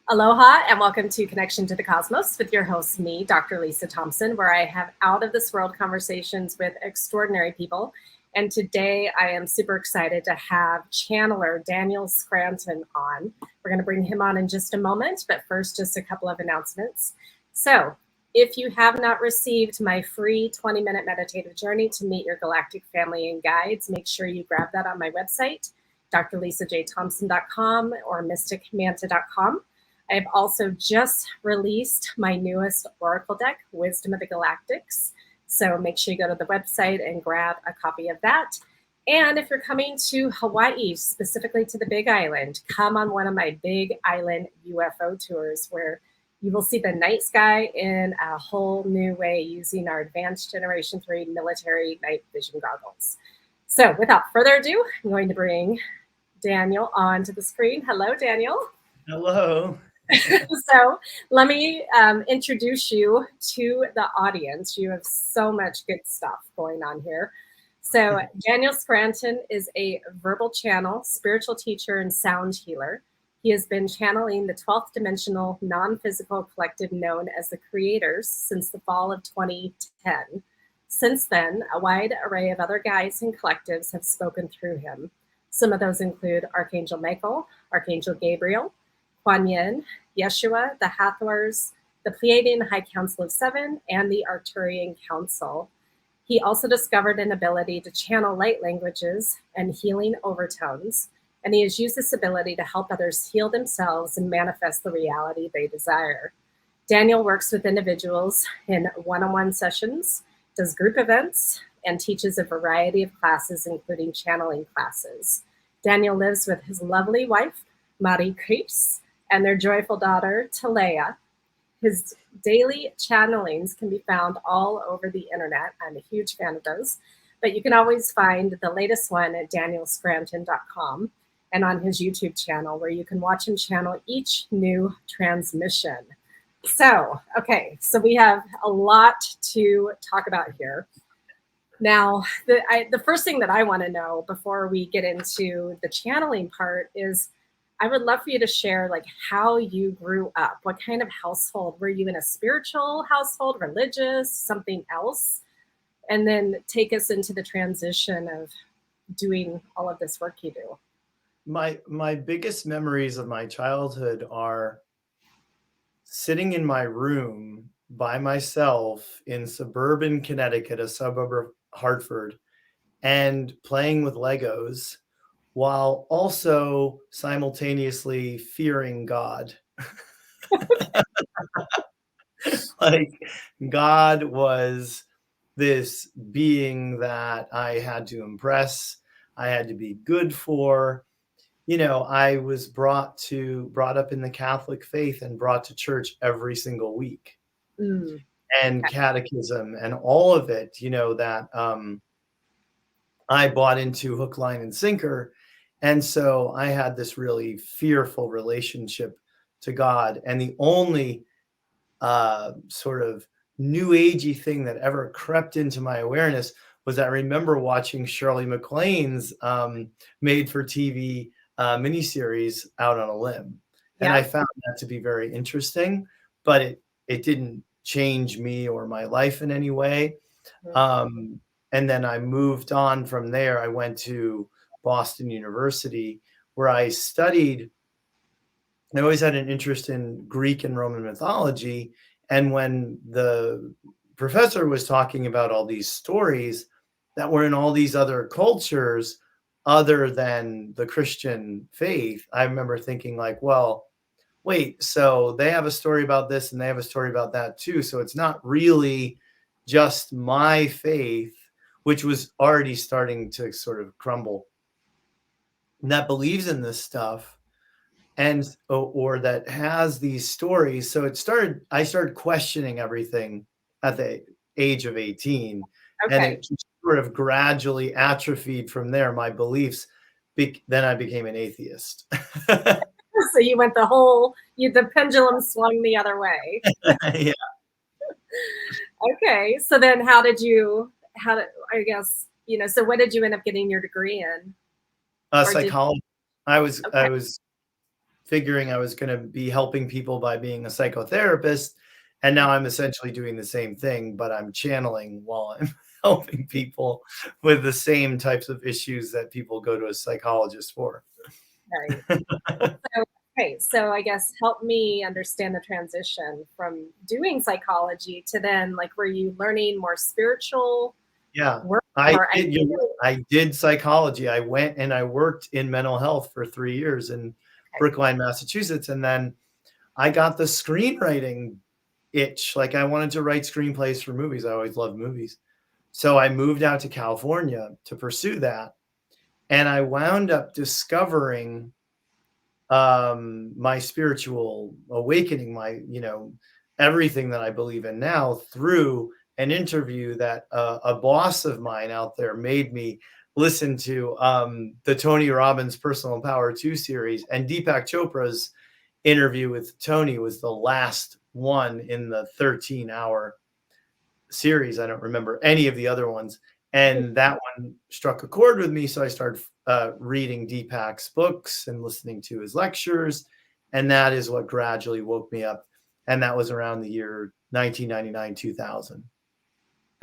Aloha and welcome to Connection to the Cosmos with your host, me, Dr. Lisa Thompson, where I have out of this world conversations with extraordinary people. And today I am super excited to have channeler Daniel Scranton on. We're going to bring him on in just a moment, but first, just a couple of announcements. So, if you have not received my free 20-minute meditative journey to meet your galactic family and guides, make sure you grab that on my website, drlisajthompson.com or mysticmanta.com. I have also just released my newest Oracle deck, Wisdom of the Galactics. So make sure you go to the website and grab a copy of that. And if you're coming to Hawaii, specifically to the Big Island, come on one of my Big Island UFO tours where you will see the night sky in a whole new way using our advanced Generation 3 military night vision goggles. So without further ado, I'm going to bring Daniel onto the screen. Hello, Daniel. Hello. So let me introduce you to the audience. You have so much good stuff going on here. So Daniel Scranton is a verbal channel, spiritual teacher, and sound healer. He has been channeling the 12th dimensional non-physical collective known as the Creators since the fall of 2010. Since then, a wide array of other guides and collectives have spoken through him. Some of those include Archangel Michael, Archangel Gabriel, Quan Yin, Yeshua, the Hathors, the Pleiadian High Council of Seven, and the Arcturian Council. He also discovered an ability to channel light languages and healing overtones, and he has used this ability to help others heal themselves and manifest the reality they desire. Daniel works with individuals in one-on-one sessions, does group events, and teaches a variety of classes, including channeling classes. Daniel lives with his lovely wife, Maricris, and their joyful daughter, Thaléa. His daily channelings can be found all over the internet. I'm a huge fan of those. But you can always find the latest one at danielscranton.com and on his YouTube channel, where you can watch him channel each new transmission. So we have a lot to talk about here. Now, the first thing that I want to know before we get into the channeling part is, I would love for you to share like how you grew up. What kind of household? Were you in a spiritual household, religious, something else? And then take us into the transition of doing all of this work you do. My biggest memories of my childhood are sitting in my room by myself in suburban Connecticut, a suburb of Hartford, and playing with Legos, while also simultaneously fearing God. Like, God was this being that I had to impress, I had to be good for. You know, I was brought up in the Catholic faith and brought to church every single week. And catechism and all of it, you know, that I bought into hook, line, and sinker. And so I had this really fearful relationship to God. And the only sort of new agey thing that ever crept into my awareness was I remember watching Shirley MacLaine's made for TV miniseries Out on a Limb. And I found that to be very interesting, but it didn't change me or my life in any way. And then I moved on from there. I went to Boston University, where I studied. I always had an interest in Greek and Roman mythology. And when the professor was talking about all these stories that were in all these other cultures other than the Christian faith, I remember thinking like, well, wait, so they have a story about this and they have a story about that too. So it's not really just my faith, which was already starting to sort of crumble, and that believes in this stuff and or that has these stories. So I started questioning everything at the age of 18. And it sort of gradually atrophied from there, my beliefs. Then I became an atheist. So you went the pendulum swung the other way. Yeah. Okay. So then I guess, you know, so what did you end up getting your degree in? Psychology. I was figuring I was going to be helping people by being a psychotherapist. And now I'm essentially doing the same thing, but I'm channeling while I'm helping people with the same types of issues that people go to a psychologist for. Right. So, okay, so I guess help me understand the transition from doing psychology to then, like, were you learning more spiritual Yeah, work? I Or did. I did psychology. I went and I worked in mental health for 3 years in Brookline, Massachusetts, and then I got the screenwriting itch. Like, I wanted to write screenplays for movies. I always loved movies. So I moved out to California to pursue that, and I wound up discovering my spiritual awakening, my, everything that I believe in now through an interview that a boss of mine out there made me listen to, the Tony Robbins Personal Power 2 series, and Deepak Chopra's interview with Tony was the last one in the 13-hour series. I don't remember any of the other ones. And that one struck a chord with me. So I started reading Deepak's books and listening to his lectures. And that is what gradually woke me up. And that was around the year 1999, 2000.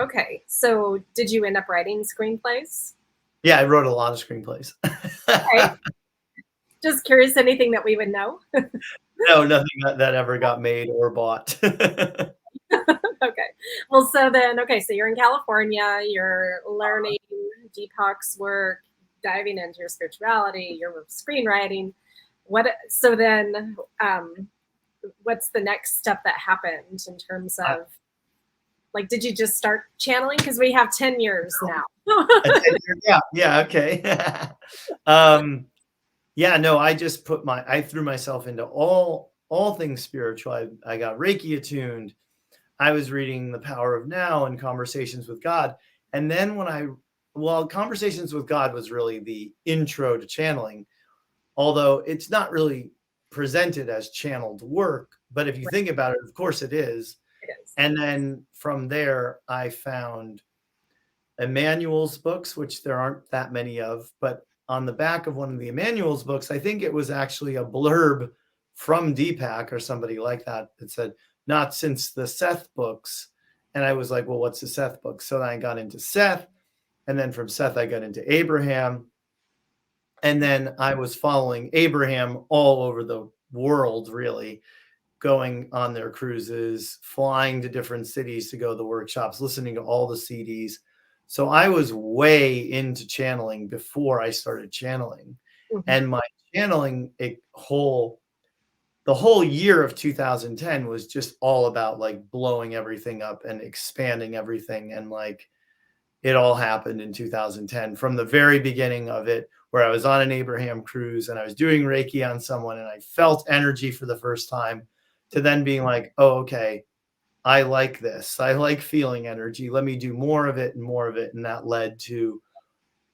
Okay, so did you end up writing screenplays? Yeah, I wrote a lot of screenplays. Okay. Just curious, anything that we would know? No, nothing that ever got made or bought. Okay. Well, so then, okay, so you're in California, you're learning Deepak's work, diving into your spirituality, your screenwriting. So then, what's the next step that happened in terms of, like, did you just start channeling? Because we have 10 years now. Yeah, okay. Yeah, no, I just I threw myself into all things spiritual. I got Reiki attuned. I was reading The Power of Now and Conversations with God. And then Conversations with God was really the intro to channeling, although it's not really presented as channeled work. But if you think about it, of course it is. It is. And then from there, I found Emmanuel's books, which there aren't that many of, but on the back of one of the Emmanuel's books, I think it was actually a blurb from Deepak or somebody like that that said, "Not since the Seth books." And I was like, well, what's the Seth book? So then I got into Seth. And then from Seth, I got into Abraham. And then I was following Abraham all over the world, really, going on their cruises, flying to different cities to go to the workshops, listening to all the CDs. So I was way into channeling before I started channeling. Mhm. And my channeling the whole year of 2010 was just all about like blowing everything up and expanding everything. And like it all happened in 2010 from the very beginning of it, where I was on an Abraham cruise and I was doing Reiki on someone and I felt energy for the first time, to then being like, oh, okay, I like this. I like feeling energy. Let me do more of it and more of it. And that led to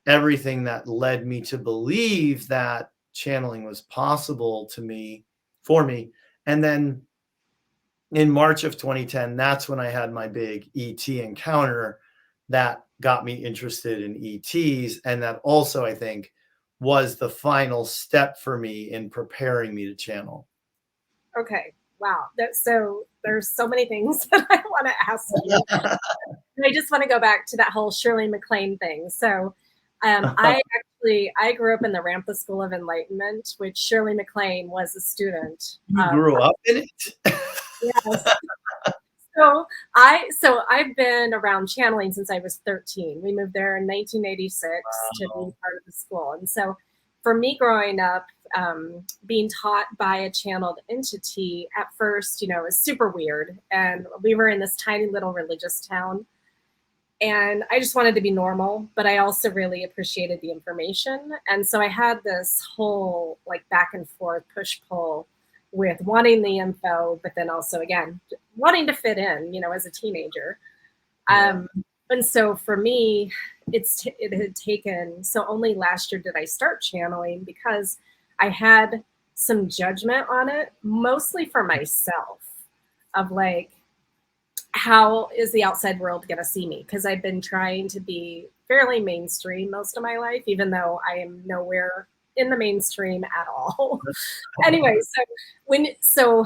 everything that led me to believe that channeling was possible for me. And then in March of 2010, that's when I had my big ET encounter that got me interested in ETs. And that also, I think, was the final step for me in preparing me to channel. Okay. Wow. So there's so many things that I want to ask you. I just want to go back to that whole Shirley MacLaine thing. So I grew up in the Ramtha School of Enlightenment, which Shirley MacLaine was a student. You grew up in it? Yes. So I've been around channeling since I was 13. We moved there in 1986 to be part of the school. And so for me growing up, being taught by a channeled entity at first, it was super weird. And we were in this tiny little religious town. And I just wanted to be normal, but I also really appreciated the information. And so I had this whole like back and forth push-pull with wanting the info, but then also, again, wanting to fit in, as a teenager. Yeah. And so for me, it had taken, so only last year did I start channeling, because I had some judgment on it, mostly for myself, of like, how is the outside world going to see me? Because I've been trying to be fairly mainstream most of my life, even though I am nowhere in the mainstream at all. Anyway, so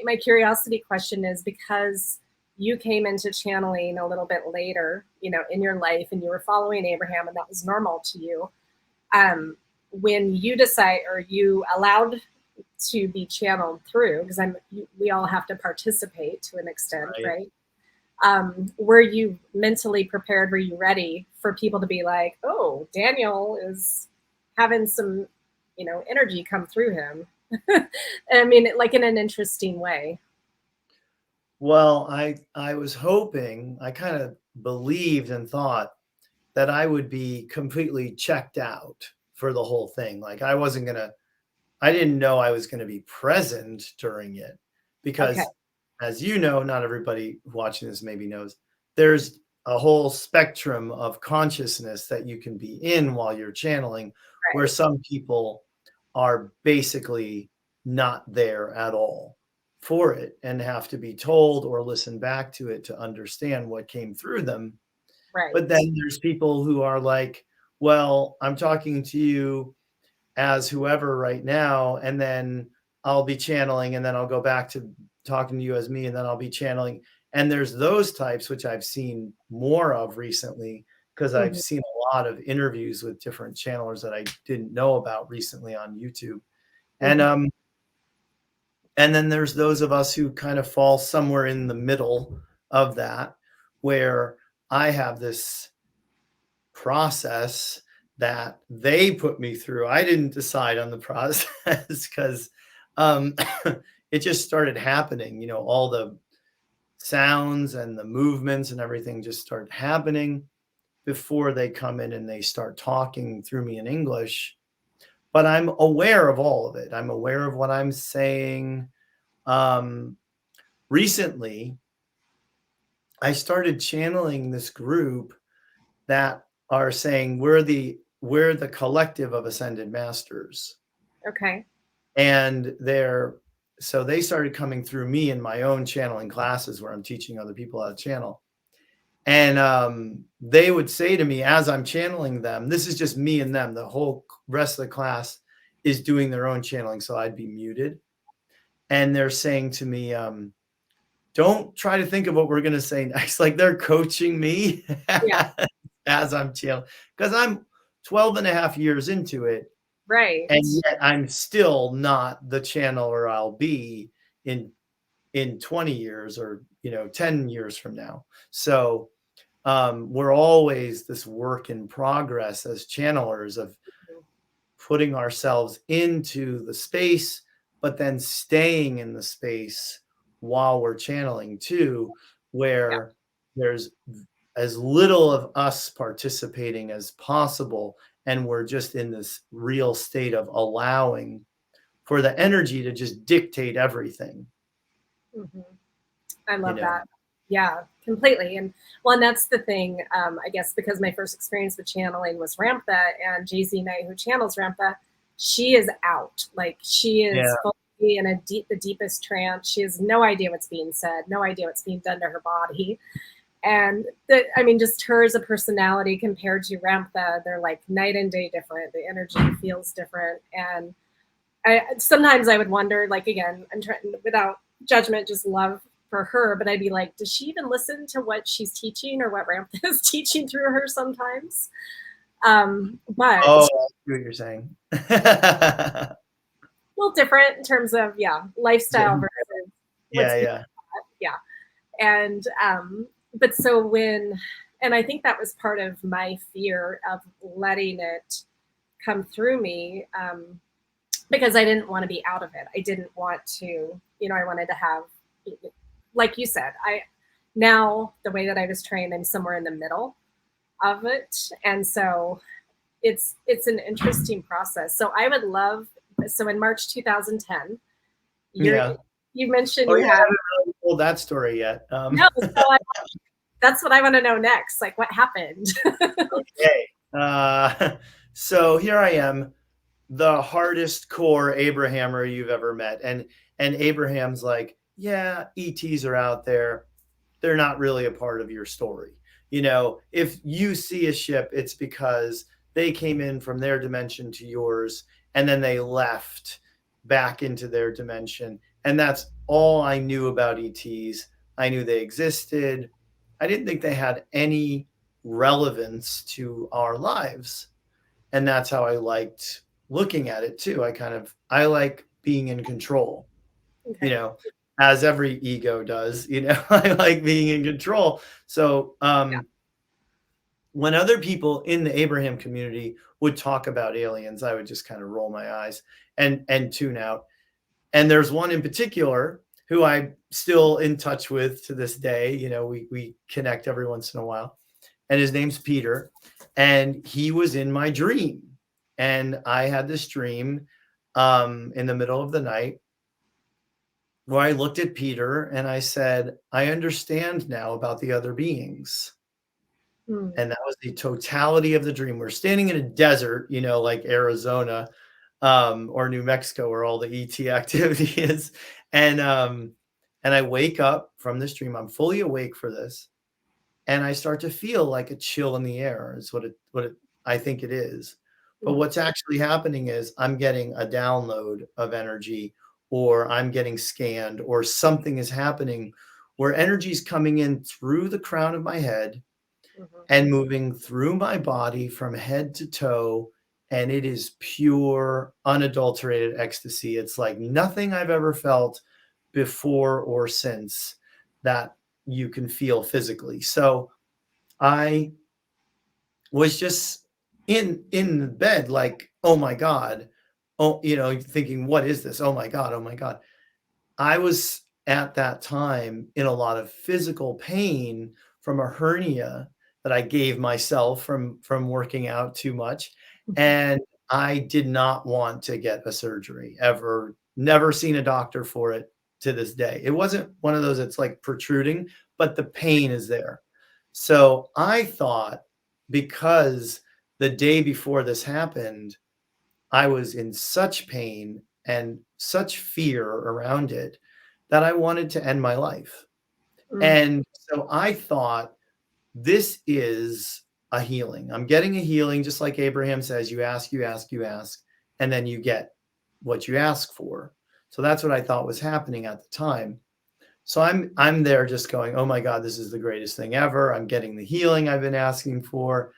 my curiosity question is, because you came into channeling a little bit later, in your life, and you were following Abraham, and that was normal to you. When you decide, or you allowed to be channeled through, because we all have to participate to an extent, right? Were you mentally prepared? Were you ready for people to be like, oh, Daniel is having some, energy come through him? I mean, like in an interesting way. Well, I was hoping, I kind of believed and thought that I would be completely checked out for the whole thing. Like I didn't know I was going to be present during it, because as you know, not everybody watching this maybe knows, there's a whole spectrum of consciousness that you can be in while you're channeling, where some people are basically not there at all for it and have to be told or listen back to it to understand what came through them. But then there's people who are like, well, I'm talking to you as whoever right now, and then I'll be channeling, and then I'll go back to talking to you as me, and then I'll be channeling. And there's those types, which I've seen more of recently, because I've seen a lot of interviews with different channelers that I didn't know about recently on YouTube. And then there's those of us who kind of fall somewhere in the middle of that, where I have this process that they put me through. I didn't decide on the process because it just started happening. All the sounds and the movements and everything just start happening before they come in and they start talking through me in English. But I'm aware of all of it. I'm aware of what I'm saying. Recently, I started channeling this group that are saying we're the collective of ascended masters. Okay. And so they started coming through me in my own channeling classes where I'm teaching other people how to channel. And they would say to me as I'm channeling them, this is just me and them. The whole rest of the class is doing their own channeling. So I'd be muted. And they're saying to me, don't try to think of what we're going to say next. Like they're coaching me as I'm channeling, because I'm 12 and a half years into it. Right. And yet I'm still not the channeler I'll be in 20 years or, 10 years from now. So we're always this work in progress as channelers of putting ourselves into the space, but then staying in the space while we're channeling too, where there's as little of us participating as possible. And we're just in this real state of allowing for the energy to just dictate everything. I love that. Yeah, completely. And that's the thing, I guess, because my first experience with channeling was Ramtha, and JZ Knight, who channels Ramtha, she is out. Like she is fully in the deepest trance. She has no idea what's being said, no idea what's being done to her body. And just her as a personality compared to Ramtha, they're like night and day different. The energy feels different. And sometimes I would wonder, like, again, I'm trying, without judgment, just love for her, but I'd be like, does she even listen to what she's teaching or what Ramtha is teaching through her sometimes? But I see what you're saying. A little different in terms of lifestyle versus yeah. And but so and I think that was part of my fear of letting it come through me, because I didn't want to be out of it. I didn't want to, I wanted to have, like you said, now the way that I was trained, I'm somewhere in the middle of it. And so it's an interesting process. So I would love, so in March 2010, you mentioned I haven't really told that story yet. No, so that's what I want to know next. Like, what happened? Okay. So here I am, the hardest core Abrahammer you've ever met. And Abraham's like, yeah, ETs are out there. They're not really a part of your story. If you see a ship, it's because they came in from their dimension to yours, and then they left back into their dimension. And that's all I knew about ETs. I knew they existed. I didn't think they had any relevance to our lives. And that's how I liked looking at it too. I like being in control, Okay. as every ego does, I like being in control. So, Yeah. when other people in the Abraham community would talk about aliens, I would just kind of roll my eyes and tune out. And there's one in particular who I'm still in touch with to this day. We connect every once in a while, and his name's Peter, and he was in my dream. And I had this dream in the middle of the night where I looked at Peter and I said, I understand now about the other beings. And that was the totality of the dream. We're standing in a desert, like Arizona or New Mexico, where all the ET activity is. And I wake up from this dream. I'm fully awake for this. And I start to feel like a chill in the air is what I think it is. But what's actually happening is I'm getting a download of energy, or I'm getting scanned, or something is happening where energy is coming in through the crown of my head and moving through my body from head to toe. And it is pure, unadulterated ecstasy. It's like nothing I've ever felt before or since that you can feel physically. So I was just in the bed, like, oh my God. Oh, thinking, what is this? Oh my God. Oh my God. I was at that time in a lot of physical pain from a hernia that I gave myself from working out too much. And I did not want to get a surgery ever, never seen a doctor for it to this day. It wasn't one of those that's like protruding, but the pain is there. So I thought, because the day before this happened, I was in such pain and such fear around it that I wanted to end my life. And so I thought, this is a healing. I'm getting a healing, just like Abraham says, you ask, you ask, you ask, and then you get what you ask for. So that's what I thought was happening at the time. So I'm there just going, oh my God, this is the greatest thing ever. I'm getting the healing I've been asking for.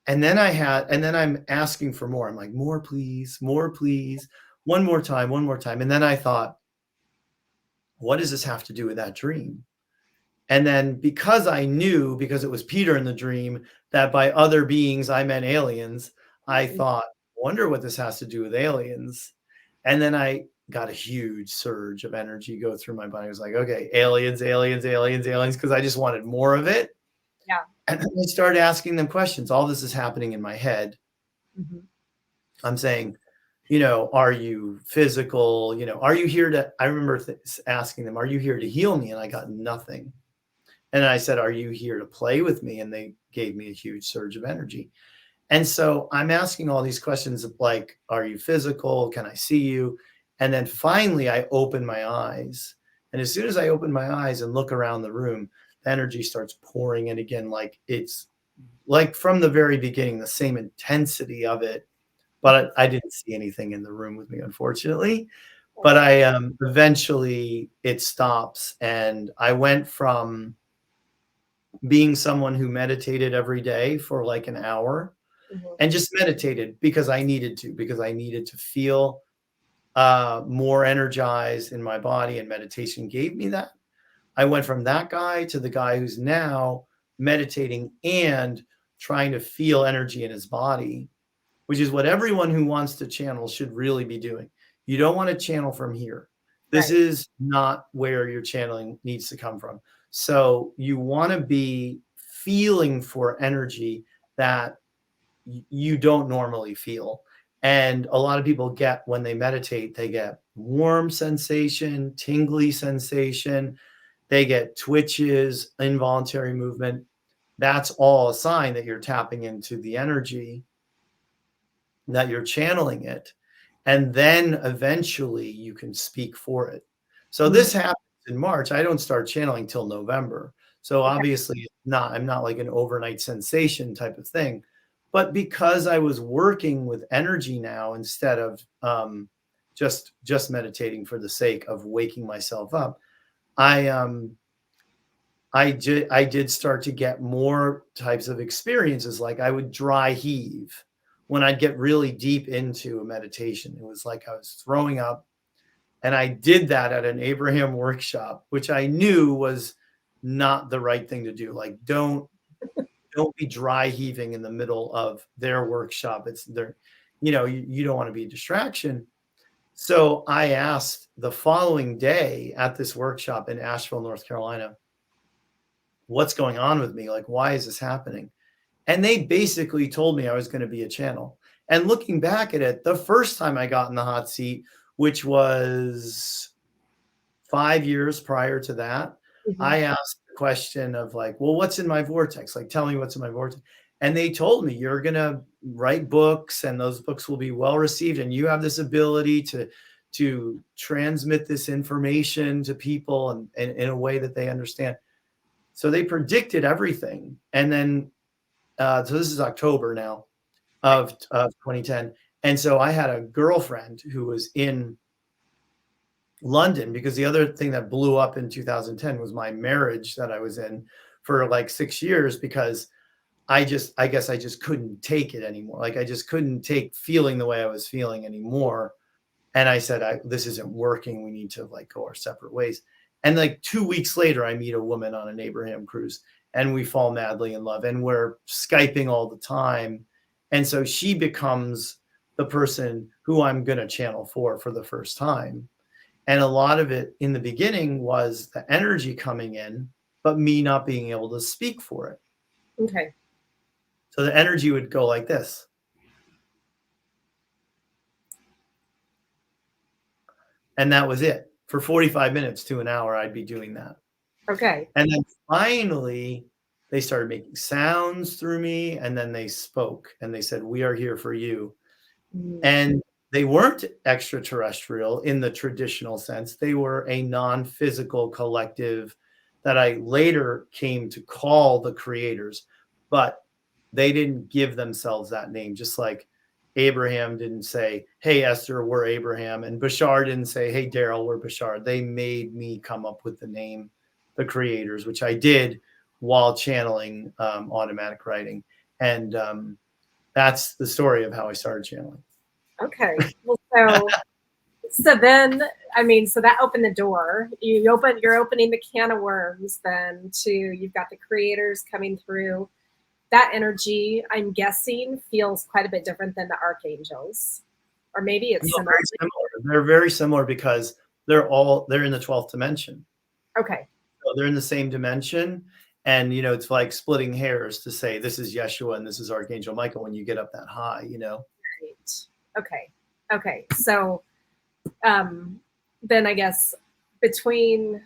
And then I'm asking for more. I'm like, more, please, one more time, one more time. And then I thought, what does this have to do with that dream? And then because it was Peter in the dream, that by other beings, I meant aliens, I thought, wonder what this has to do with aliens. And then I got a huge surge of energy go through my body. I was like, okay, aliens, aliens, aliens, aliens, because I just wanted more of it. Yeah. And then I started asking them questions. All this is happening in my head. I'm saying, are you physical? Are you here to, I remember asking them, are you here to heal me? And I got nothing. And I said, are you here to play with me? And they gave me a huge surge of energy. And so I'm asking all these questions of like, are you physical? Can I see you? And then finally I open my eyes. And as soon as I open my eyes and look around the room, the energy starts pouring in again. Like it's like from the very beginning, the same intensity of it. But I didn't see anything in the room with me, unfortunately. But I eventually it stops. And I went from being someone who meditated every day for like an hour and just meditated because I needed to feel more energized in my body, and meditation gave me that. I went from that guy to the guy who's now meditating and trying to feel energy in his body, which is what everyone who wants to channel should really be doing. You don't want to channel from here. This is not where your channeling needs to come from. So you want to be feeling for energy that you don't normally feel. And a lot of people get, when they meditate, they get warm sensation, tingly sensation, they get twitches, involuntary movement. That's all a sign that you're tapping into the energy, that you're channeling it. And then eventually you can speak for it. So this happens in March. I don't start channeling till November. So obviously I'm not like an overnight sensation type of thing, But because I was working with energy now instead of just meditating for the sake of waking myself up, I did start to get more types of experiences. Like I would dry heave when I'd get really deep into a meditation. It was like I was throwing up. And I did that at an Abraham workshop, which I knew was not the right thing to do. Like, don't be dry heaving in the middle of their workshop. It's their, you don't want to be a distraction. So I asked the following day at this workshop in Asheville, North Carolina, what's going on with me? Like, why is this happening? And they basically told me I was going to be a channel. And looking back at it, the first time I got in the hot seat, which was 5 years prior to that, I asked the question of like, well, what's in my vortex? Like, tell me what's in my vortex. And they told me, you're going to write books and those books will be well received. And you have this ability to transmit this information to people and in a way that they understand. So they predicted everything. And then, so this is October now of 2010. And so I had a girlfriend who was in London, because the other thing that blew up in 2010 was my marriage that I was in for like 6 years, because I guess I just couldn't take it anymore. Like I just couldn't take feeling the way I was feeling anymore. And I said, this isn't working. We need to like go our separate ways. And like 2 weeks later, I meet a woman on an Abraham cruise and we fall madly in love and we're Skyping all the time. And so she becomes the person who I'm going to channel for the first time. And a lot of it in the beginning was the energy coming in, but me not being able to speak for it. Okay. So the energy would go like this. And that was it. For 45 minutes to an hour, I'd be doing that. Okay. And then finally, they started making sounds through me. And then they spoke and they said, we are here for you. And they weren't extraterrestrial in the traditional sense. They were a non-physical collective that I later came to call the creators, but they didn't give themselves that name. Just like Abraham didn't say, hey, Esther, we're Abraham. And Bashar didn't say, hey, Daryl, we're Bashar. They made me come up with the name, the creators, which I did while channeling automatic writing. And that's the story of how I started channeling. Okay. Well, so then, I mean, so that opened the door. You're opening the can of worms then to, you've got the creators coming through. That energy, I'm guessing, feels quite a bit different than the archangels. Or maybe it's similar. Very similar. They're very similar because they're in the 12th dimension. Okay. So they're in the same dimension. And, it's like splitting hairs to say this is Yeshua and this is Archangel Michael when you get up that high, Right. Okay. So then I guess between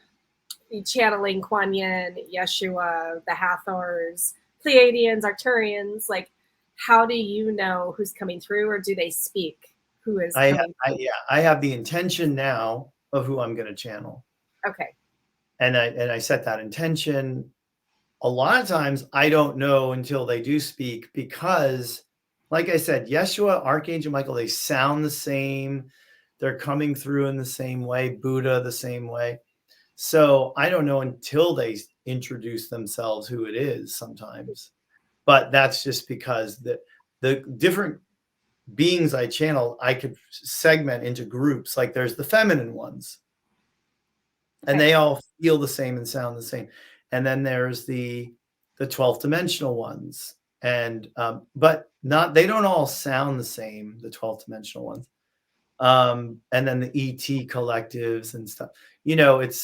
channeling Quan Yin, Yeshua, the Hathors, Pleiadians, Arcturians, like how do you know who's coming through, or do they speak who is coming through? I have the intention now of who I'm going to channel. Okay. And I set that intention. A lot of times I don't know until they do speak because, like I said, Yeshua, Archangel Michael, they sound the same. They're coming through in the same way. Buddha, the same way. So I don't know until they introduce themselves who it is sometimes. But that's just because the different beings I channel, I could segment into groups. Like there's the feminine ones. And they all feel the same and sound the same. And then there's the 12th dimensional ones. And but they don't all sound the same, the 12th dimensional ones. And then the ET collectives and stuff. It's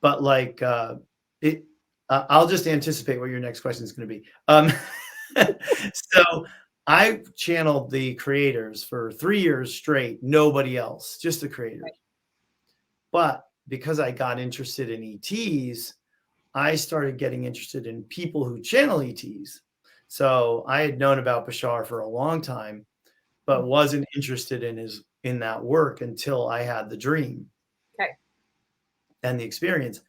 but like I'll just anticipate what your next question is going to be. So I channeled the creators for 3 years straight, nobody else, just the creators. But because I got interested in ETs, I started getting interested in people who channel ETs. So I had known about Bashar for a long time, but wasn't interested in that work until I had the dream. Okay. And the experience.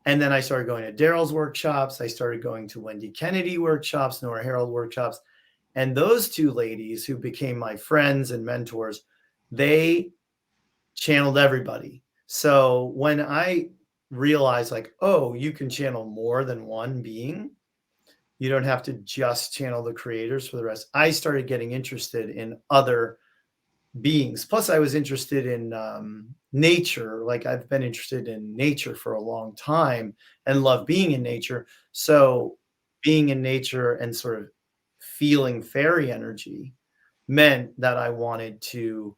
And then I started going to Daryl's workshops. I started going to Wendy Kennedy workshops, Nora Harold workshops. And those two ladies who became my friends and mentors, they channeled everybody. So when I realized like, oh, you can channel more than one being, you don't have to just channel the creators for the rest. I started getting interested in other beings. Plus, I was interested in nature. Like I've been interested in nature for a long time and love being in nature. So being in nature and sort of feeling fairy energy meant that I wanted to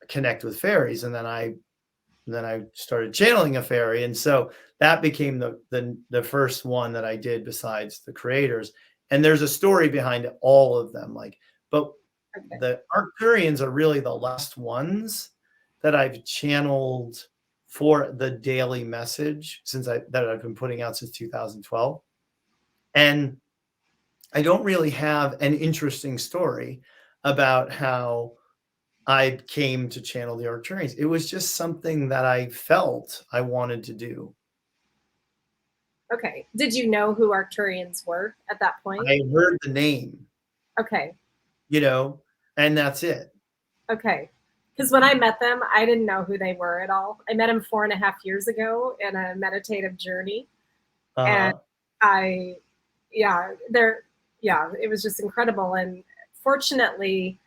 connect with fairies. And then I started channeling a fairy. And so that became the first one that I did besides the creators. And there's a story behind all of them. Like, but Okay. the Arcturians are really the last ones that I've channeled for the daily message that I've been putting out since 2012. And I don't really have an interesting story about how I came to channel the Arcturians. It was just something that I felt I wanted to do. Okay. Did you know who Arcturians were at that point? I heard the name, Okay. And that's it. Okay. Because when I met them, I didn't know who they were at all. I met them 4.5 years ago in a meditative journey. And Uh-huh. it was just incredible. And fortunately,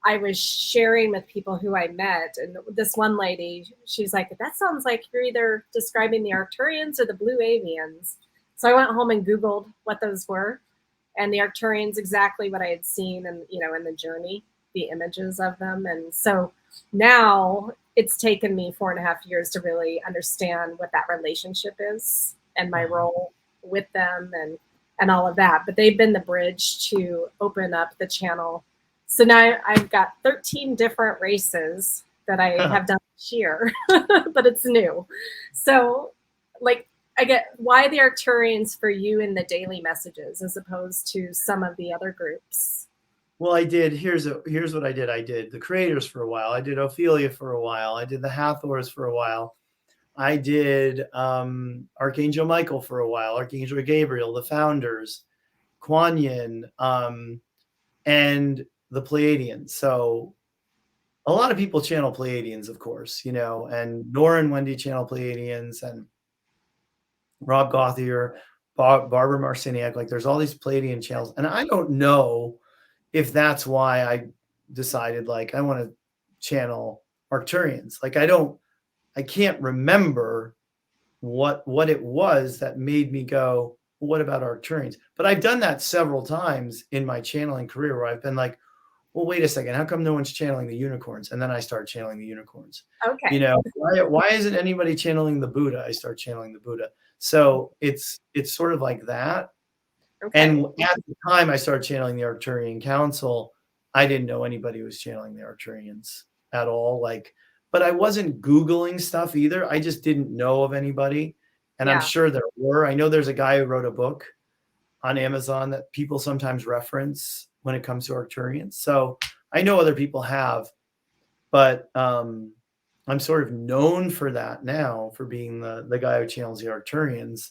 I was sharing with people who I met, and this one lady, she's like, "That sounds like you're either describing the Arcturians or the Blue Avians." So I went home and Googled what those were, and the Arcturians exactly what I had seen, and in the journey, the images of them, and so now it's taken me 4.5 years to really understand what that relationship is and my Uh-huh. role with them and all of that. But they've been the bridge to open up the channel. So now I've got 13 different races that I have done this year, but it's new. So, like, I get why the Arcturians for you in the daily messages as opposed to some of the other groups. Well, I did. Here's what I did. I did the creators for a while. I did Ophelia for a while. I did the Hathors for a while. I did Archangel Michael for a while. Archangel Gabriel, the founders, Quan Yin, and the Pleiadians. So a lot of people channel Pleiadians, of course, and Nora and Wendy channel Pleiadians, and Rob Gothier, Barbara Marciniak. Like there's all these Pleiadian channels. And I don't know if that's why I decided like I want to channel Arcturians. Like I can't remember what it was that made me go, well, what about Arcturians? But I've done that several times in my channeling career where I've been like, well, wait a second, how come no one's channeling the unicorns? And then I start channeling the unicorns. Okay. Why isn't anybody channeling the Buddha? I start channeling the Buddha. So it's sort of like that. Okay. And at the time I started channeling the Arcturian Council, I didn't know anybody was channeling the Arcturians at all. But I wasn't Googling stuff either. I just didn't know of anybody. And I'm Yeah. sure there were. I know there's a guy who wrote a book on Amazon that people sometimes reference when it comes to Arcturians. So I know other people have, but I'm sort of known for that now, for being the guy who channels the Arcturians,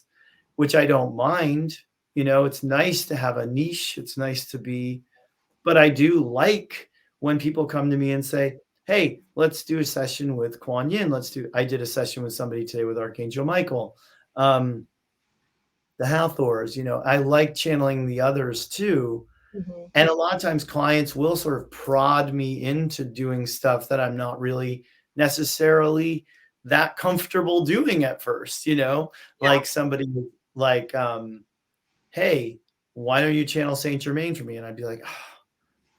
which I don't mind. It's nice to have a niche. It's nice to be, but I do like when people come to me and say, hey, let's do a session with Quan Yin. I did a session with somebody today with Archangel Michael, the Hathors. I like channeling the others too. Mm-hmm. And a lot of times clients will sort of prod me into doing stuff that I'm not really necessarily that comfortable doing at first, like somebody like, hey, why don't you channel Saint Germain for me? And I'd be like, oh,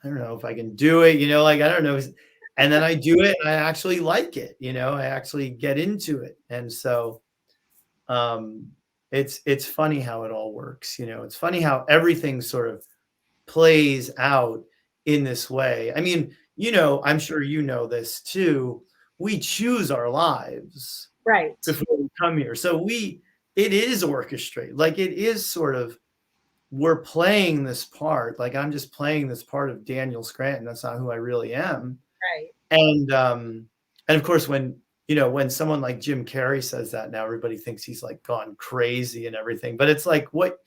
I don't know if I can do it, I don't know. And then I do it and I actually like it, I actually get into it. And so it's funny how it all works. It's funny how everything sort of plays out in this way. I mean, I'm sure you know this too. We choose our lives Right. before we come here. So it is orchestrated. Like it is sort of, we're playing this part. Like I'm just playing this part of Daniel Scranton. That's not who I really am. Right. And of course, when you know, when someone like Jim Carrey says that, now everybody thinks he's like gone crazy and everything. But it's like what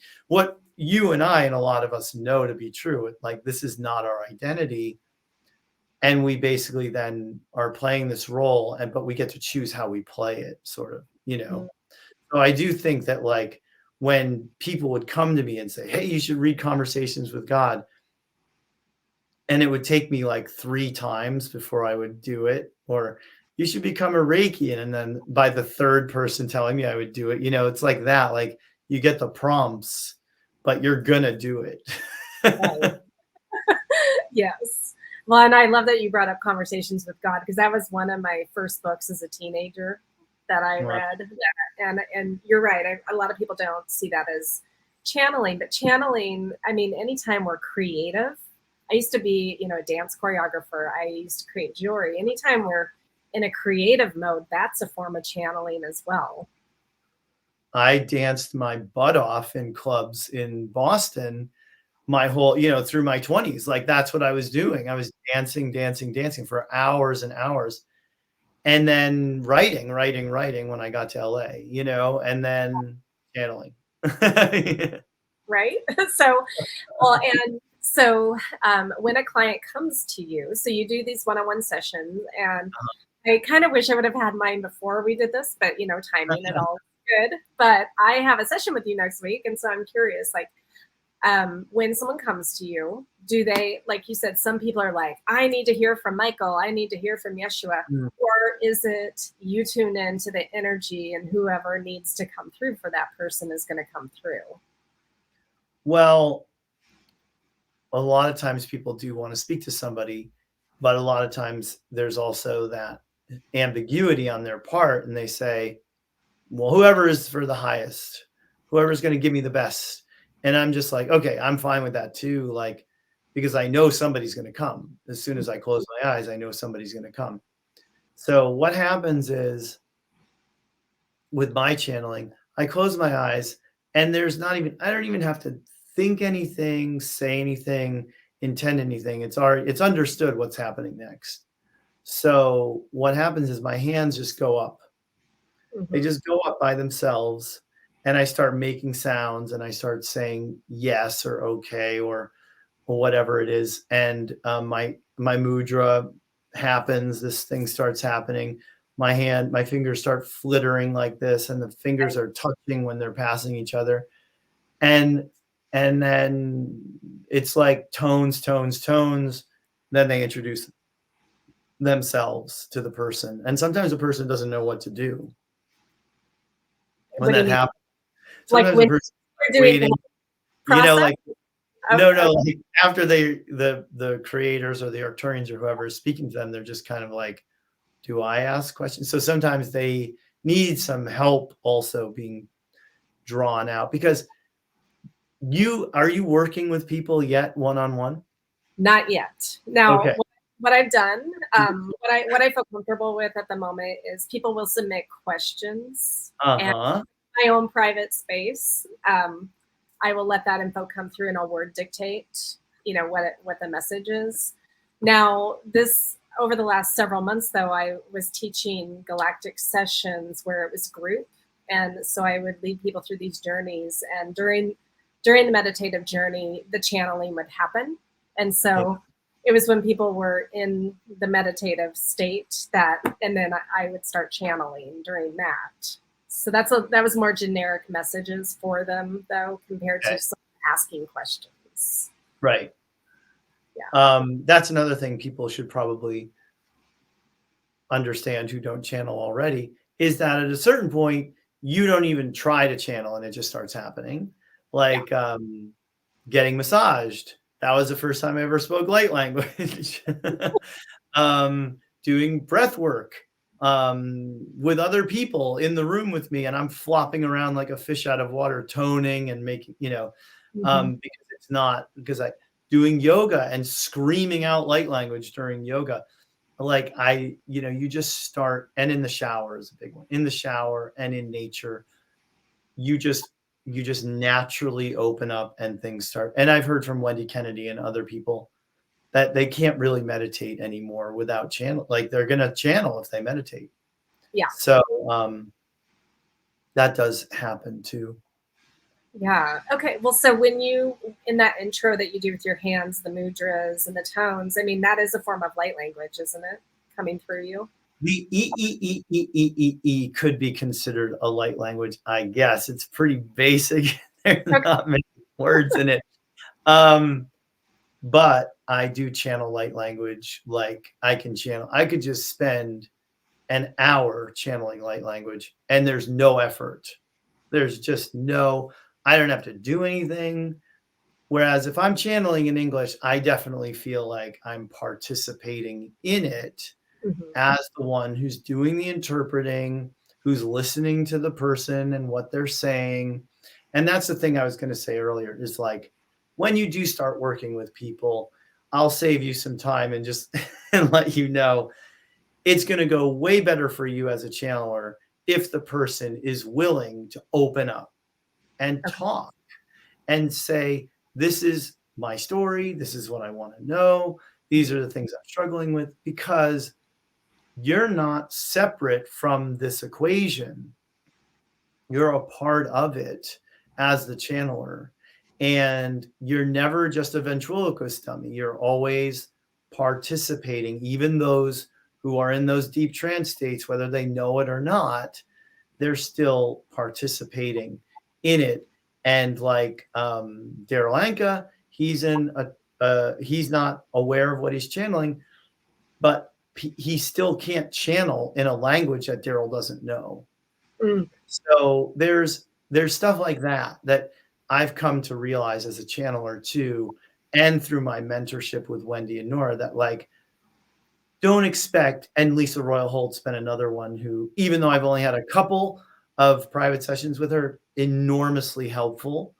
you and I and a lot of us know to be true. Like, this is not our identity. And we basically then are playing this role, and but we get to choose how we play it, sort of, you know. So I do think that, like, when people would come to me and say, hey, you should read Conversations with God, and it would take me like 3 times before I would do it, or you should become a Reikian, and then by the third person telling me I would do it, you know, it's like that. Like, you get the prompts, but you're gonna do it. Right. Yes. Well, and I love that you brought up Conversations with God, because that was one of my first books as a teenager that I Wow. read. And you're right. A lot of people don't see that as channeling, but channeling, I mean, anytime we're creative, I used to be, you know, a dance choreographer. I used to create jewelry. Anytime we're in a creative mode, that's a form of channeling as well. I danced my butt off in clubs in Boston my whole, you know, through my 20s. Like, that's what I was doing. I was dancing, dancing, dancing for hours and hours. And then writing when I got to LA, you know, and then channeling. Right? So, well, and so when a client comes to you, so you do these one-on-one sessions, and I kind of wish I would have had mine before we did this, but you know, timing it all good. But I have a session with you next week, and so I'm curious, like, when someone comes to you, do they, like you said, some people are like, I need to hear from Michael, I need to hear from Yeshua, or is it you tune into the energy and whoever needs to come through for that person is going to come through? Well, a lot of times people do want to speak to somebody, but a lot of times there's also that ambiguity on their part, and they say, well, whoever is for the highest, whoever's going to give me the best. And I'm just like, okay, I'm fine with that too. Like, because I know somebody's going to come. As soon as I close my eyes, I know somebody's going to come. So what happens is, with my channeling, I close my eyes, and I don't even have to think anything, say anything, intend anything. It's understood what's happening next. So what happens is my hands just go up. They just go up by themselves, and I start making sounds, and I start saying yes or okay or whatever it is. And my mudra happens. This thing starts happening. My fingers start flittering like this, and the fingers are touching when they're passing each other. And then it's like tones, tones, tones. Then they introduce themselves to the person, and sometimes the person doesn't know what to do when What do you that mean? happens. Like Sometimes the when person you're doing waiting, the you know, process? like, no, Okay. no, like, after the creators or the Arcturians or whoever is speaking to them, they're just kind of like, do I ask questions? So sometimes they need some help also being drawn out, because are you working with people yet one-on-one? Not yet. Now, Okay. what I've done, what I feel comfortable with at the moment is people will submit questions, and Uh-huh. my own private space. I will let that info come through, and I'll word dictate, you know, what the message is. Now, this over the last several months, though, I was teaching galactic sessions where it was group, and so I would lead people through these journeys. And during the meditative journey, the channeling would happen, and Yeah. so it was when people were in the meditative state and then I would start channeling during that. So that was more generic messages for them, though, compared Okay. to some asking questions. Right. Yeah. That's another thing people should probably understand who don't channel already, is that at a certain point, you don't even try to channel and it just starts happening. Yeah. Like, getting massaged. That was the first time I ever spoke light language. Doing breath work with other people in the room with me, and I'm flopping around like a fish out of water, toning and making, you know, Mm-hmm. because I doing yoga and screaming out light language during yoga. Like, you just start, and in the shower is a big one. In the shower and in nature, you just naturally open up and things start. And I've heard from Wendy Kennedy and other people that they can't really meditate anymore without channel. Like, they're going to channel if they meditate. Yeah. So that does happen too. Yeah. Okay. Well, so when you, in that intro that you do with your hands, the mudras and the tones, I mean, that is a form of light language, isn't it? Coming through you. The E could be considered a light language, I guess. It's pretty basic. There's Okay. not many words in it. But I do channel light language. Like I could just spend an hour channeling light language and there's no effort. There's just I don't have to do anything. Whereas if I'm channeling in English, I definitely feel like I'm participating in it Mhm. as the one who's doing the interpreting, who's listening to the person and what they're saying. And that's the thing I was going to say earlier is like, when you do start working with people, I'll save you some time and just and let you know it's going to go way better for you as a channeler if the person is willing to open up and Okay. talk and say, this is my story. This is what I want to know. These are the things I'm struggling with, because you're not separate from this equation. You're a part of it as the channeler. And you're never just a ventriloquist dummy. You're always participating. Even those who are in those deep trance states, whether they know it or not, they're still participating in it. And like Daryl Anka, he's not aware of what he's channeling, but he still can't channel in a language that Daryl doesn't know. Mm. So there's stuff like that I've come to realize as a channeler too, and through my mentorship with Wendy and Nora, that like, don't expect, and Lisa Royal Holt's been another one who, even though I've only had a couple of private sessions with her, enormously helpful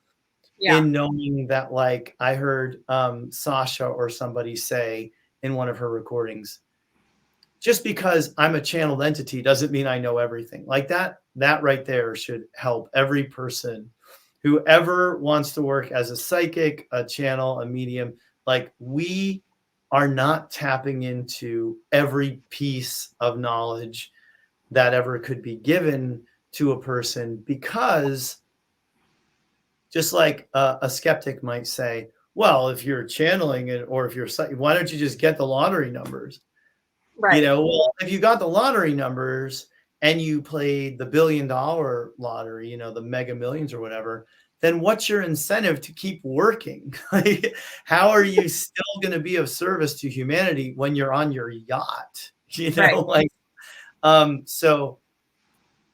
Yeah. in knowing that, like I heard Sasha or somebody say in one of her recordings, just because I'm a channeled entity doesn't mean I know everything. Like that right there should help every person who ever wants to work as a psychic, a channel, a medium. Like, we are not tapping into every piece of knowledge that ever could be given to a person, because just like a skeptic might say, well, if you're channeling it, or if you're, why don't you just get the lottery numbers? Right. Well, if you got the lottery numbers and you played the $1 billion lottery, the Mega Millions or whatever, then what's your incentive to keep working? Like, how are you still going to be of service to humanity when you're on your yacht? Right. So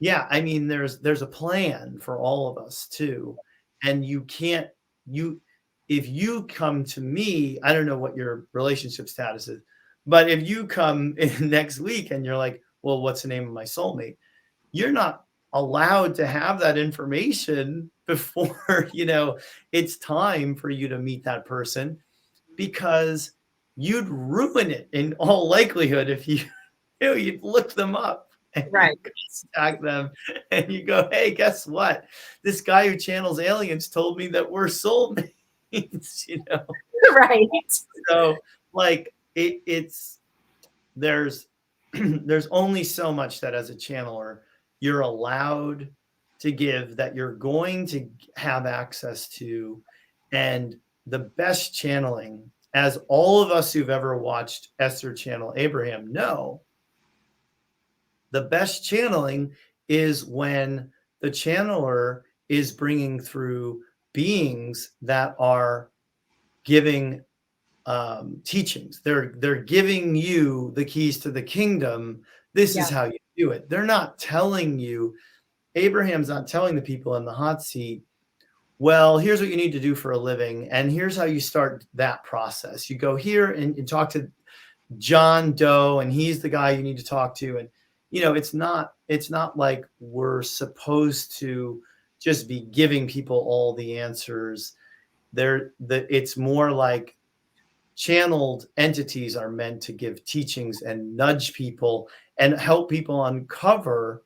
yeah, I mean, there's a plan for all of us too. And if you come to me, I don't know what your relationship status is, but if you come in next week and you're like, well, what's the name of my soulmate? You're not allowed to have that information before, it's time for you to meet that person, because you'd ruin it in all likelihood if you'd look them up and Right. you contact them and you go, hey, guess what? This guy who channels aliens told me that we're soulmates, Right. So like there's there's only so much that as a channeler you're allowed to give, that you're going to have access to. And the best channeling, as all of us who've ever watched Esther channel Abraham know, the best channeling is when the channeler is bringing through beings that are giving teachings. They're giving you the keys to the kingdom. This is Yeah. how you do it. They're not telling you. Abraham's not telling the people in the hot seat, well, here's what you need to do for a living, and here's how you start that process. You go here and talk to John Doe, and he's the guy you need to talk to. And it's not like we're supposed to just be giving people all the answers. It's more like channeled entities are meant to give teachings and nudge people and help people uncover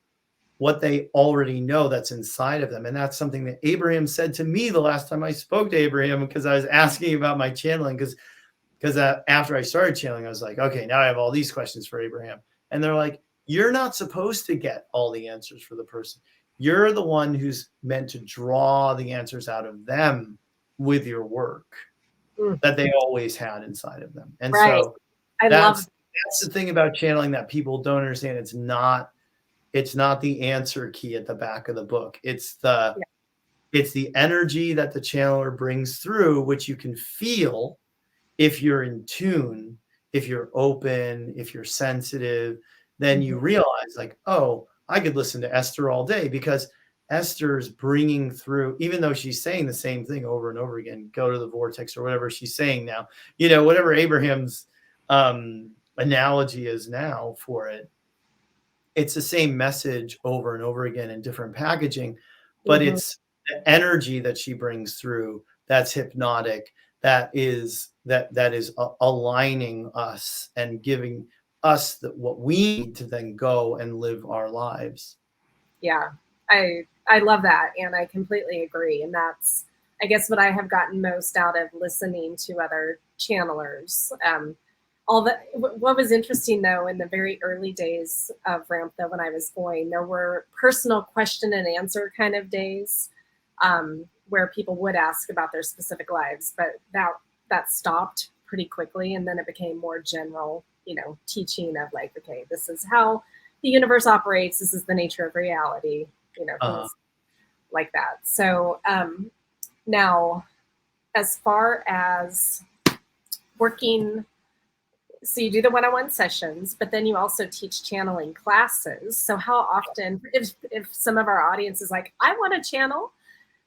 what they already know that's inside of them. And that's something that Abraham said to me the last time I spoke to Abraham, because I was asking about my channeling, because after I started channeling, I was like, okay, now I have all these questions for Abraham. And they're like, you're not supposed to get all the answers for the person. You're the one who's meant to draw the answers out of them with your work that they always had inside of them. And Right. so I love that's the thing about channeling that people don't understand. It's not the answer key at the back of the book. It's the energy that the channeler brings through, which you can feel if you're in tune, if you're open, if you're sensitive. Then you realize, like, oh, I could listen to Esther all day, because Esther's bringing through, even though she's saying the same thing over and over again, go to the vortex or whatever she's saying now, whatever Abraham's analogy is now for it. It's the same message over and over again in different packaging, but it's the energy that she brings through that's hypnotic, that is aligning us and giving us what we need to then go and live our lives. Yeah, I love that, and I completely agree. And that's, I guess, what I have gotten most out of listening to other channelers. What was interesting, though, in the very early days of Ramtha, when I was going, there were personal question and answer kind of days where people would ask about their specific lives, but that stopped pretty quickly, and then it became more general, teaching of like, okay, this is how the universe operates, this is the nature of reality, things like that. So now, as far as working, so you do the one-on-one sessions, but then you also teach channeling classes. So how often, if some of our audience is like, I want to channel,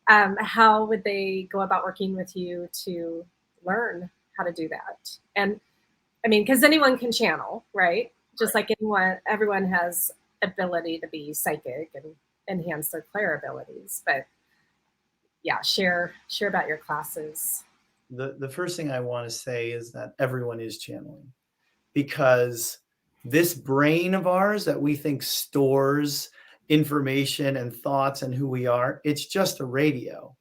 how would they go about working with you to learn how to do that? And I mean, because anyone can channel, right? Just like everyone has ability to be psychic and enhance their clair abilities. But yeah, share about your classes. The first thing I want to say is that everyone is channeling, because this brain of ours that we think stores information and thoughts and who we are, it's just a radio.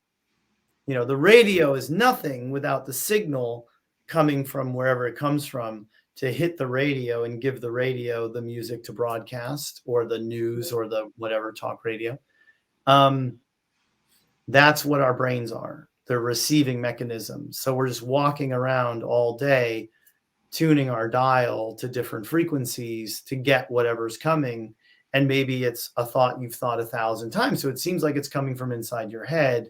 The radio is nothing without the signal coming from wherever it comes from to hit the radio and give the radio the music to broadcast, or the news, or the whatever talk radio. That's what our brains are. They're receiving mechanisms. So we're just walking around all day, tuning our dial to different frequencies to get whatever's coming. And maybe it's a thought you've thought 1,000 times. So it seems like it's coming from inside your head,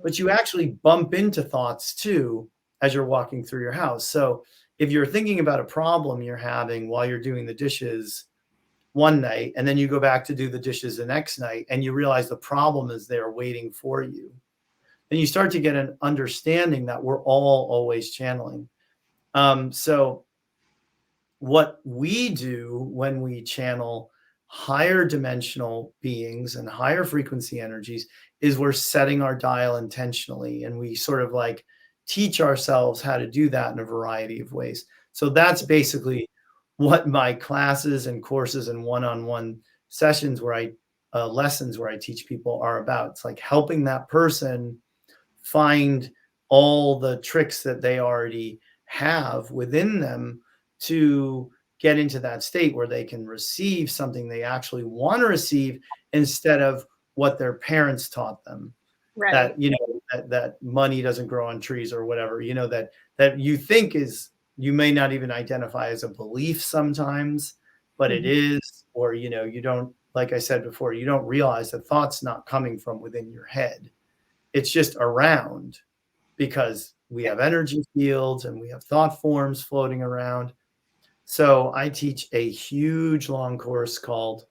but you actually bump into thoughts too as you're walking through your house. So if you're thinking about a problem you're having while you're doing the dishes one night, and then you go back to do the dishes the next night, and you realize the problem is there waiting for you, then you start to get an understanding that we're all always channeling. So what we do when we channel higher dimensional beings and higher frequency energies is we're setting our dial intentionally, and we sort of like teach ourselves how to do that in a variety of ways. So that's basically what my classes and courses and one-on-one sessions lessons where I teach people are about. It's like helping that person find all the tricks that they already have within them to get into that state where they can receive something they actually want to receive, instead of what their parents taught them. Right. That money doesn't grow on trees, or whatever, that you think is, you may not even identify as a belief sometimes, but it is, or, you don't, like I said before, you don't realize that thought's not coming from within your head. It's just around, because we have energy fields and we have thought forms floating around. So I teach a huge long course called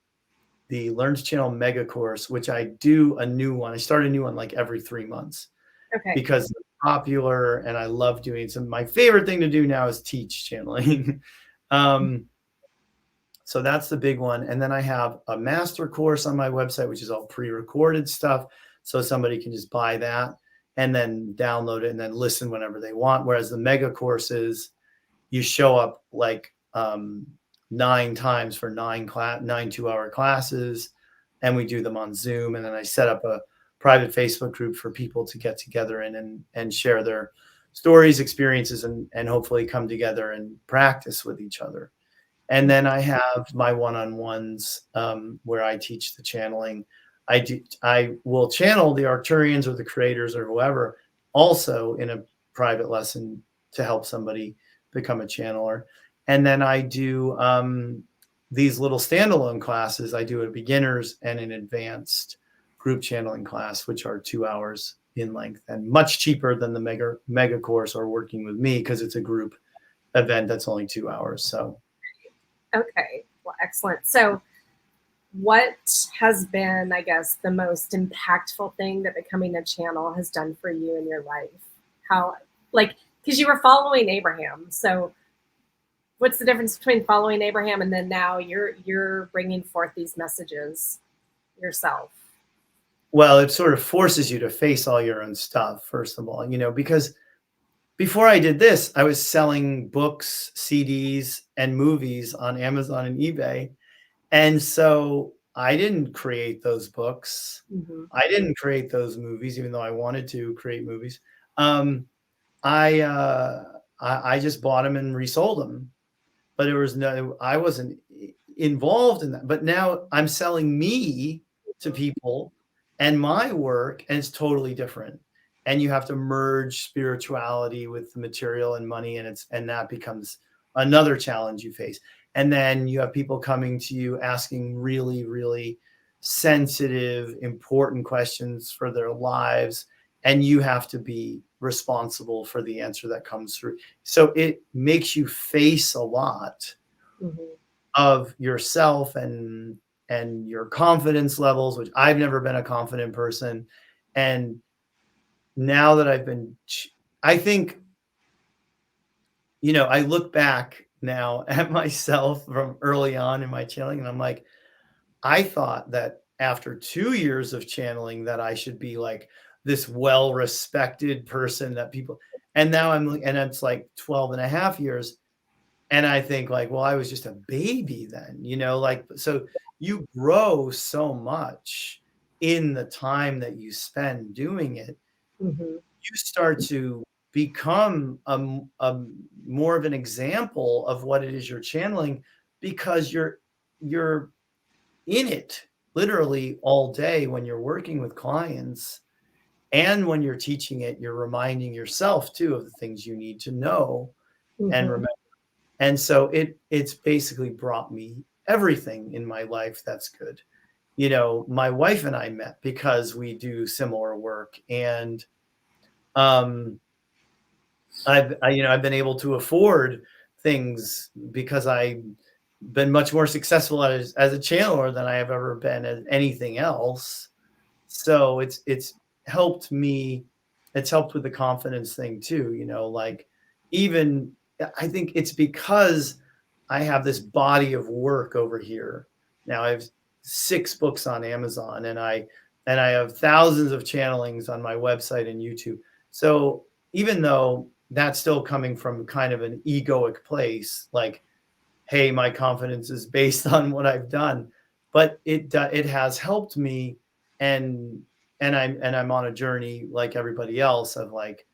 the Learn to Channel Mega Course, which I do a new one. I start a new one like every 3 months. Okay. Because they're popular and I love doing it. So my favorite thing to do now is teach channeling. So that's the big one. And then I have a master course on my website, which is all pre-recorded stuff. So somebody can just buy that and then download it and then listen whenever they want. Whereas the mega courses, you show up like 9 times for 9 2-hour classes, and we do them on Zoom. And then I set up a private Facebook group for people to get together in and share their stories, experiences, and hopefully come together and practice with each other. And then I have my one-on-ones where I teach the channeling. I will channel the Arcturians or the creators or whoever also in a private lesson to help somebody become a channeler. And then I do these little standalone classes. I do a beginners and an advanced group channeling class, which are 2 hours in length and much cheaper than the mega course or working with me because it's a group event that's only 2 hours. So. Okay, well, excellent. So what has been, I guess, the most impactful thing that becoming a channel has done for you in your life? How, like, because you were following Abraham. So what's the difference between following Abraham and then now you're bringing forth these messages yourself? Well, it sort of forces you to face all your own stuff, first of all, because before I did this, I was selling books, CDs, and movies on Amazon and eBay. And so I didn't create those books. Mm-hmm. I didn't create those movies, even though I wanted to create movies. I just bought them and resold them. But I wasn't involved in that. But now I'm selling me to people and my work, and it's totally different. And you have to merge spirituality with the material and money, and that becomes another challenge you face. And then you have people coming to you asking really, really sensitive, important questions for their lives, and you have to be responsible for the answer that comes through. So it makes you face a lot of yourself and your confidence levels, which I've never been a confident person. And now that I think, I look back now at myself from early on in my channeling, and I'm like, I thought that after 2 years of channeling that I should be like this well-respected person that people, and now and it's like 12 and a half years. And I think like, well, I was just a baby then, so you grow so much in the time that you spend doing it. Mm-hmm. You start to become a more of an example of what it is you're channeling because you're in it literally all day when you're working with clients, and when you're teaching it, you're reminding yourself too of the things you need to know and remember. And so it's basically brought me everything in my life that's good. My wife and I met because we do similar work, and I've been able to afford things because I've been much more successful as a channeler than I have ever been at anything else. So it's helped me. It's helped with the confidence thing too. Like even I think it's because I have this body of work over here. Now I have 6 books on Amazon, and I have thousands of channelings on my website and YouTube. So even though that's still coming from kind of an egoic place, like, hey, my confidence is based on what I've done, but it has helped me, and I'm on a journey like everybody else of like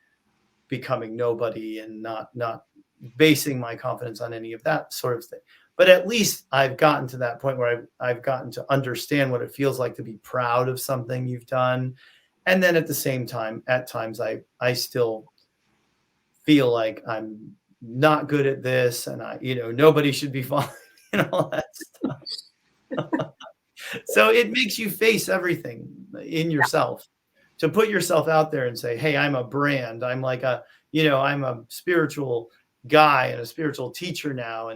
becoming nobody and not basing my confidence on any of that sort of thing. But at least I've gotten to that point where I've gotten to understand what it feels like to be proud of something you've done. And then at the same time, at times I still feel like I'm not good at this, and nobody should be following and all that stuff. So it makes you face everything in yourself, to put yourself out there and say, hey, I'm a brand. I'm like I'm a spiritual guy and a spiritual teacher now.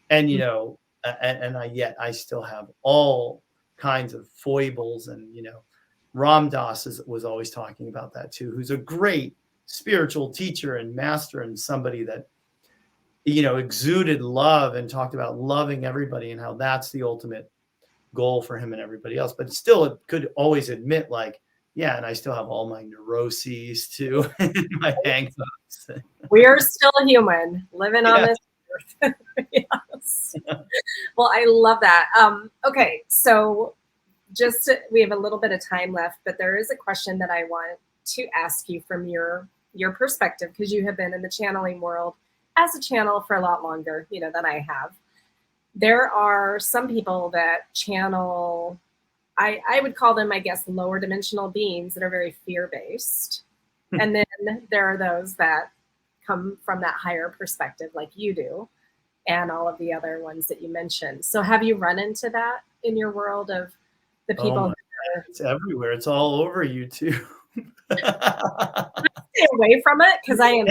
And yet I still have all kinds of foibles. And, Ram Dass was always talking about that too, who's a great spiritual teacher and master, and somebody that, exuded love and talked about loving everybody and how that's the ultimate goal for him and everybody else. But still, it could always admit like, yeah, and I still have all my neuroses too, my hang-ups. We are still human, living on this earth. Yes. Well, I love that. Okay, so we have a little bit of time left, but there is a question that I want to ask you from your perspective, because you have been in the channeling world as a channel for a lot longer, than I have. there are some people that channel, I would call them, I guess, lower dimensional beings that are very fear-based. And then there are those that come from that higher perspective like you do, and all of the other ones that you mentioned. So have you run into that in your world of the people? Oh my God, it's everywhere. It's all over YouTube. Stay away from it because I am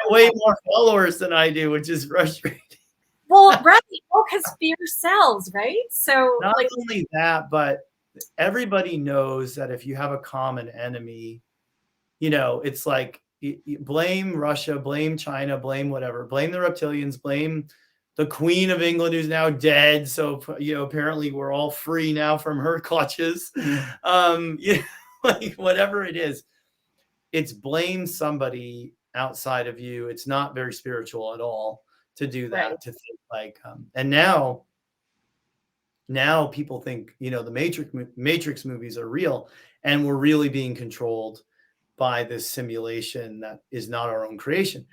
way more followers than I do, which is frustrating. Well, right. Well, because fear sells, right? So not only that, but everybody knows that if you have a common enemy, you know, it's like blame Russia, blame China, blame whatever, blame the reptilians, blame the Queen of England who's now dead. So, you know, apparently we're all free now from her clutches. You know, like whatever it is, it's blame somebody outside of you. It's not very spiritual at all to do that, right. To think like, and now people think, you know, the Matrix movies are real, and we're really being controlled by this simulation that is not our own creation.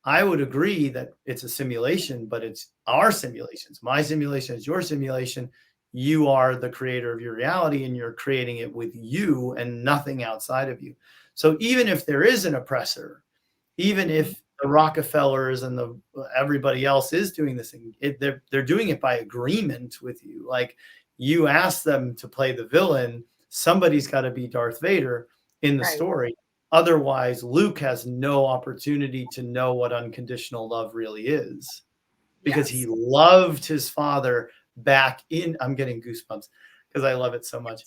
I would agree that it's a simulation, but it's our simulations. My simulation is your simulation. You are the creator of your reality, and you're creating it with you and nothing outside of you. So even if there is an oppressor, even if the Rockefellers and everybody else is doing this thing, they're doing it by agreement with you. Like, you ask them to play the villain, somebody's got to be Darth Vader in the story. Otherwise, Luke has no opportunity to know what unconditional love really is, because he loved his father back in. I'm getting goosebumps because I love it so much.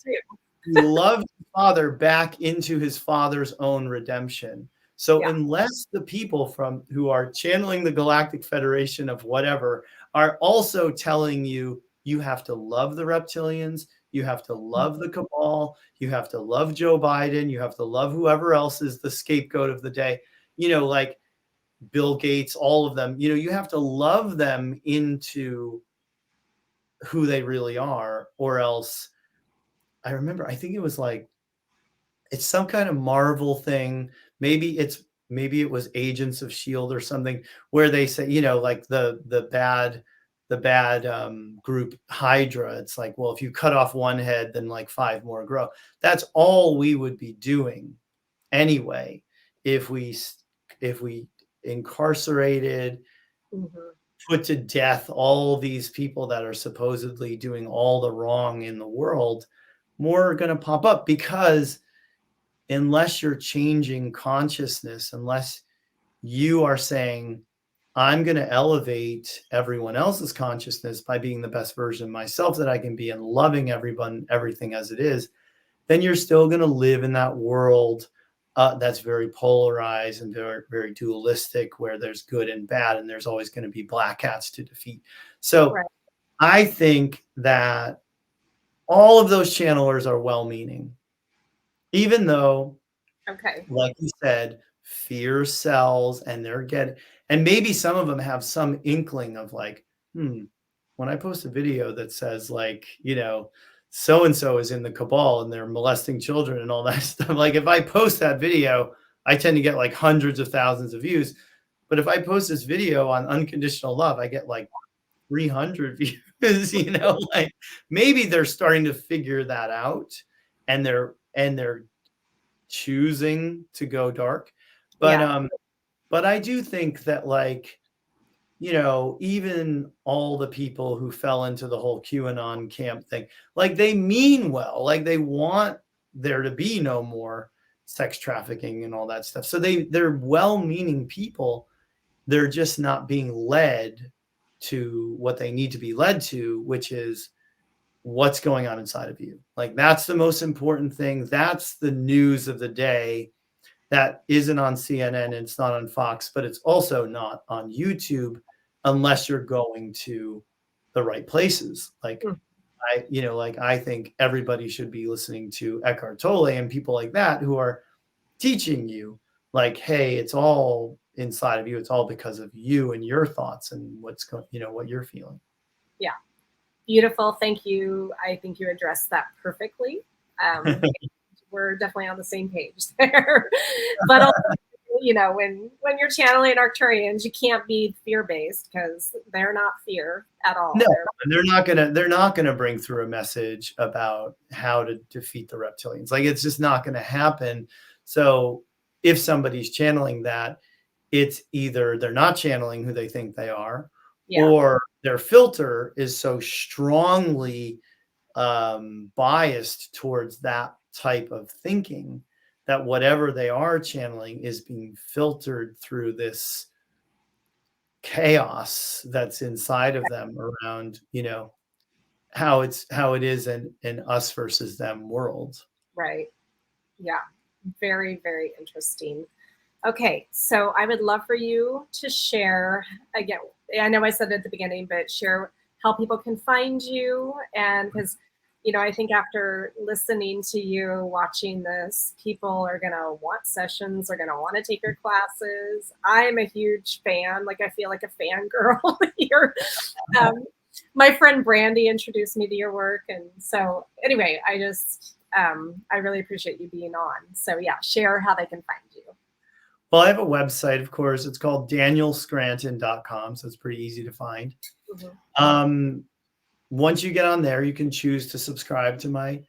He loved his father back into his father's own redemption. So unless the people who are channeling the Galactic Federation of whatever are also telling you, you have to love the reptilians, you have to love the cabal, you have to love Joe Biden, you have to love whoever else is the scapegoat of the day, you know, like Bill Gates, all of them, you know, you have to love them into who they really are, or else. I remember, I think it was like, it's some kind of Marvel thing. Maybe it was Agents of S.H.I.E.L.D. or something, where they say, you know, like the bad group Hydra. It's like, well, if you cut off one head, then like 5 more grow. That's all we would be doing anyway if we incarcerated, put to death all these people that are supposedly doing all the wrong in the world. More are going to pop up, because unless you're changing consciousness, unless you are saying, I'm going to elevate everyone else's consciousness by being the best version of myself that I can be, and loving everyone, everything as it is, then you're still going to live in that world that's very polarized and very, very dualistic, where there's good and bad, and there's always going to be black hats to defeat. So I think that all of those channelers are well-meaning, even though, like you said, fear sells, and and maybe some of them have some inkling of like, when I post a video that says, like, you know, so-and-so is in the cabal and they're molesting children and all that stuff. Like, if I post that video, I tend to get like hundreds of thousands of views. But if I post this video on unconditional love, I get like 300 views, you know, like maybe they're starting to figure that out, and they're choosing to go dark. But but I do think that, like, you know, even all the people who fell into the whole QAnon camp thing, like, they mean well, like they want there to be no more sex trafficking and all that stuff. So they're well-meaning people. They're just not being led to what they need to be led to, which is what's going on inside of you. Like, that's the most important thing. That's the news of the day. That isn't on CNN, it's not on Fox, but it's also not on YouTube, unless you're going to the right places. Like, I think everybody should be listening to Eckhart Tolle and people like that, who are teaching you, like, hey, it's all inside of you. It's all because of you and your thoughts and what you're feeling. Yeah. Beautiful. Thank you. I think you addressed that perfectly. We're definitely on the same page there. But also, you know, when you're channeling Arcturians, you can't be fear-based because they're not fear at all. No, they're not gonna bring through a message about how to defeat the reptilians. Like, it's just not gonna happen. So if somebody's channeling that, it's either they're not channeling who they think they are, Yeah. or their filter is so strongly biased towards that type of thinking that whatever they are channeling is being filtered through this chaos that's inside of them around, you know, how it is in us versus them world. Right. Yeah. Very, very interesting. Okay, so I would love for you to share again. I know I said it at the beginning, but share how people can find you. And because, you know, I think after listening to you, watching this, people are going to want sessions, are going to want to take your classes. I'm a huge fan. Like, I feel like a fangirl here. My friend Brandy introduced me to your work. And so anyway, I really appreciate you being on. So yeah, share how they can find you. Well, I have a website, of course. It's called danielscranton.com, so it's pretty easy to find. Mm-hmm. Once you get on there, you can choose to subscribe to my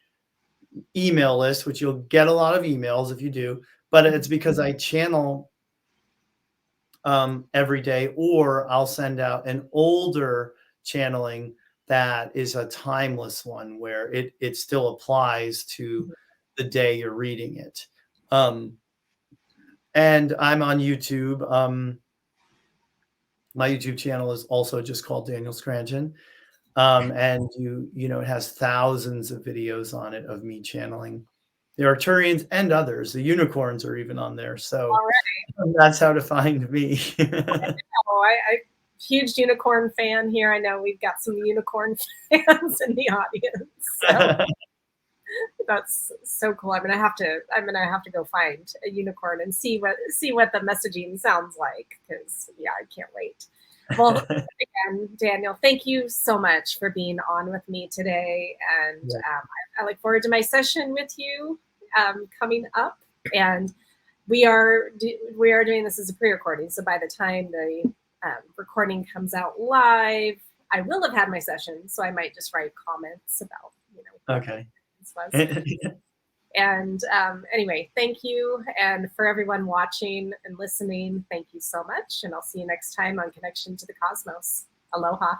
email list, which you'll get a lot of emails if you do, but it's because I channel every day, or I'll send out an older channeling that is a timeless one where it still applies to the day you're reading it. And I'm on YouTube. My YouTube channel is also just called Daniel Scranton. And you know, it has thousands of videos on it of me channeling the Arcturians and others. The unicorns are even on there. So that's how to find me. I huge unicorn fan here. I know we've got some unicorn fans in the audience. So that's so cool. I'm gonna have to go find a unicorn and see what the messaging sounds like, because yeah, I can't wait. Well, again, Daniel, thank you so much for being on with me today, and I look forward to my session with you coming up. And we are doing this as a pre-recording, so by the time the recording comes out live, I will have had my session. So I might just write comments about, you know. Okay. And anyway, thank you. And for everyone watching and listening, thank you so much. And I'll see you next time on Connection to the Cosmos. Aloha.